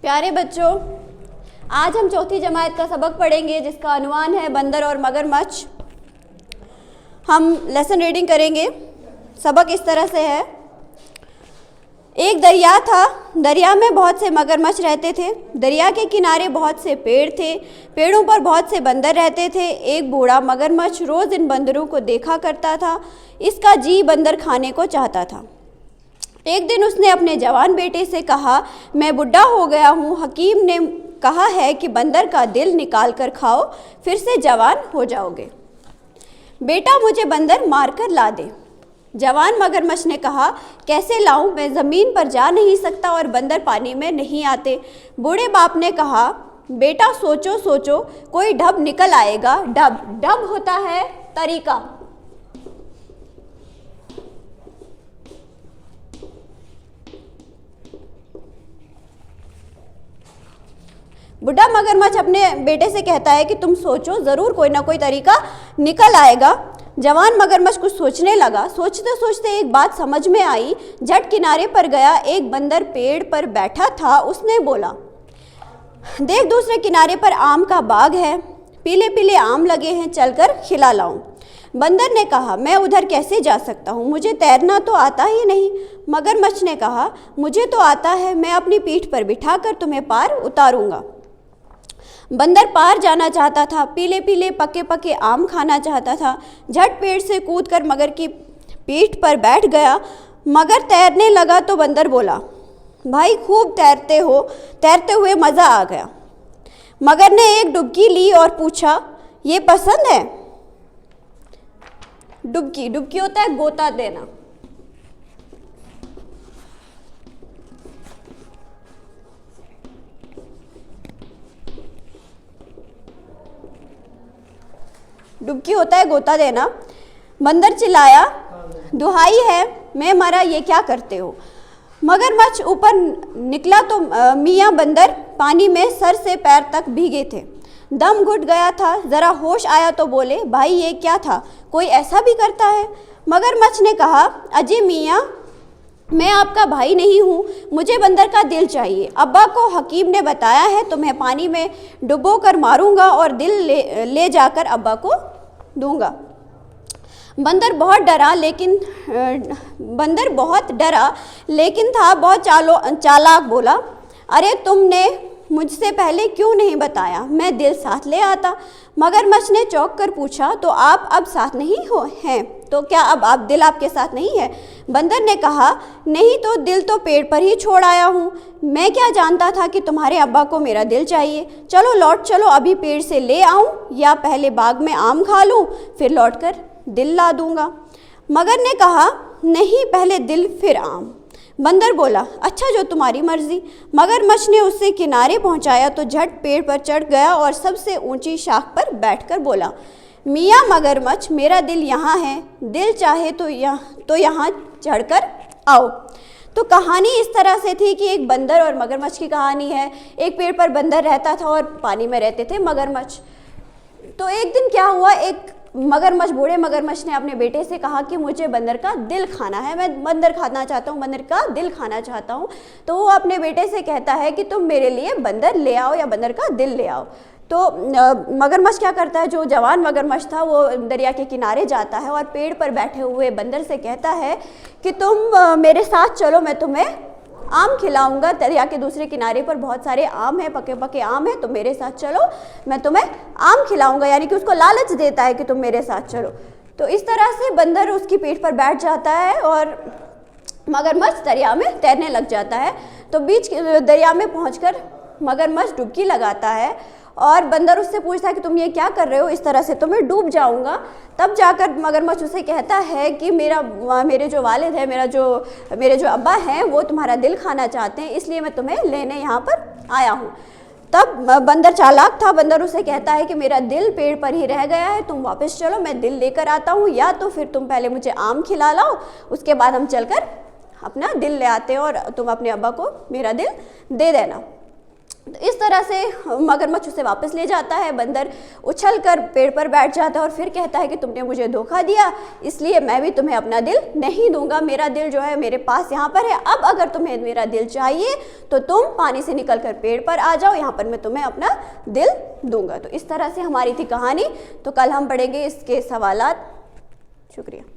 प्यारे बच्चों, आज हम चौथी जमात का सबक पढ़ेंगे जिसका अनुमान है बंदर और मगरमच्छ। हम लेसन रीडिंग करेंगे। सबक इस तरह से है। एक दरिया था, दरिया में बहुत से मगरमच्छ रहते थे। दरिया के किनारे बहुत से पेड़ थे, पेड़ों पर बहुत से बंदर रहते थे। एक बूढ़ा मगरमच्छ रोज़ इन बंदरों को देखा करता था। इसका जी बंदर खाने को चाहता था। एक दिन उसने अपने जवान बेटे से कहा, मैं बुढ़ा हो गया हूँ, हकीम ने कहा है कि बंदर का दिल निकाल कर खाओ, फिर से जवान हो जाओगे। बेटा, मुझे बंदर मारकर ला दे। जवान मगरमच्छ ने कहा, कैसे लाऊं, मैं ज़मीन पर जा नहीं सकता और बंदर पानी में नहीं आते। बूढ़े बाप ने कहा, बेटा सोचो सोचो, कोई ढब निकल आएगा। ढब होता है तरीका। बुढ़ा मगरमच्छ अपने बेटे से कहता है कि तुम सोचो, ज़रूर कोई ना कोई तरीका निकल आएगा। जवान मगरमच्छ कुछ सोचने लगा। सोचते सोचते एक बात समझ में आई। झट किनारे पर गया। एक बंदर पेड़ पर बैठा था। उसने बोला, देख, दूसरे किनारे पर आम का बाग है, पीले पीले आम लगे हैं, चलकर खिला लाऊं। बंदर ने कहा, मैं उधर कैसे जा सकता हूँ, मुझे तैरना तो आता ही नहीं। मगरमच्छ ने कहा, मुझे तो आता है, मैं अपनी पीठ पर बिठाकर तुम्हें पार उतारूंगा। बंदर पार जाना चाहता था, पीले पीले पके पके आम खाना चाहता था। झट पेड़ से कूदकर मगर की पीठ पर बैठ गया। मगर तैरने लगा तो बंदर बोला, भाई खूब तैरते हो, तैरते हुए मज़ा आ गया। मगर ने एक डुबकी ली और पूछा, ये पसंद है? डुबकी होता है गोता देना। डुबकी होता है गोता देना। बंदर चिल्लाया, दुहाई है, मैं मरा, ये क्या करते हो? मगरमच्छ ऊपर निकला तो मियाँ बंदर पानी में सर से पैर तक भीगे थे। दम घुट गया था। ज़रा होश आया तो बोले, भाई ये क्या था, कोई ऐसा भी करता है? मगरमच्छ ने कहा, अजय मियाँ, मैं आपका भाई नहीं हूँ, मुझे बंदर का दिल चाहिए। अब्बा को हकीम ने बताया है, तुम्हें पानी में डुबो कर मारूंगा और दिल ले जाकर अब्बा को दूंगा। बंदर बहुत डरा लेकिन था बहुत चालाक। बोला, अरे तुमने मुझसे पहले क्यों नहीं बताया, मैं दिल साथ ले आता। मगरमच्छ ने चौंक कर पूछा, तो आप अब साथ नहीं हैं? तो क्या अब आप दिल आपके साथ नहीं है? बंदर ने कहा, नहीं तो दिल तो पेड़ पर ही छोड़ आया हूँ, मैं क्या जानता था कि तुम्हारे अब्बा को मेरा दिल चाहिए। चलो लौट चलो, अभी पेड़ से ले आऊँ या पहले बाग में आम खा लूँ, फिर लौट कर दिल ला दूँगा। मगर ने कहा, नहीं, पहले दिल फिर आम। बंदर बोला, अच्छा, जो तुम्हारी मर्जी। मगरमच्छ ने उसे किनारे पहुंचाया तो झट पेड़ पर चढ़ गया और सबसे ऊंची शाख पर बैठकर बोला, मियाँ मगरमच्छ, मेरा दिल यहाँ है, दिल चाहे तो यहाँ चढ़कर आओ। तो कहानी इस तरह से थी कि एक बंदर और मगरमच्छ की कहानी है। एक पेड़ पर बंदर रहता था और पानी में रहते थे मगरमच्छ। तो एक दिन क्या हुआ, एक मगरमच्छ, बूढ़े मगरमच्छ ने अपने बेटे से कहा कि मुझे बंदर का दिल खाना है, मैं बंदर खाना चाहता हूँ, बंदर का दिल खाना चाहता हूँ। तो वो अपने बेटे से कहता है कि तुम मेरे लिए बंदर ले आओ या बंदर का दिल ले आओ। तो मगरमच्छ क्या करता है, जो जवान मगरमच्छ था वो दरिया के किनारे जाता है और पेड़ पर बैठे हुए बंदर से कहता है कि तुम मेरे साथ चलो, मैं तुम्हें आम खिलाऊंगा। दरिया के दूसरे किनारे पर बहुत सारे आम हैं, पके पके आम हैं, तो मेरे साथ चलो, मैं तुम्हें आम खिलाऊंगा। यानी कि उसको लालच देता है कि तुम मेरे साथ चलो। तो इस तरह से बंदर उसकी पीठ पर बैठ जाता है और मगरमच्छ दरिया में तैरने लग जाता है। तो बीच दरिया में पहुंचकर मगरमच्छ डुबकी लगाता है और बंदर उससे पूछता है कि तुम ये क्या कर रहे हो, इस तरह से तो मैं डूब जाऊंगा। तब जाकर मगरमच्छ उसे कहता है कि मेरे जो वालिद है, मेरे जो अब्बा हैं, वो तुम्हारा दिल खाना चाहते हैं, इसलिए मैं तुम्हें लेने यहाँ पर आया हूँ। तब बंदर चालाक था। बंदर उसे कहता है कि मेरा दिल पेड़ पर ही रह गया है, तुम वापस चलो, मैं दिल लेकर आता हूँ, या तो फिर तुम पहले मुझे आम खिला लाओ, उसके बाद हम चलकर अपना दिल ले आते हैं और तुम अपने अब्बा को मेरा दिल दे देना। तो इस तरह से मगरमच्छ उसे वापस ले जाता है। बंदर उछल कर पेड़ पर बैठ जाता है और फिर कहता है कि तुमने मुझे धोखा दिया, इसलिए मैं भी तुम्हें अपना दिल नहीं दूंगा। मेरा दिल जो है मेरे पास यहाँ पर है। अब अगर तुम्हें मेरा दिल चाहिए तो तुम पानी से निकल कर पेड़ पर आ जाओ, यहाँ पर मैं तुम्हें अपना दिल दूंगा। तो इस तरह से हमारी थी कहानी। तो कल हम पढ़ेंगे इसके सवालात। शुक्रिया।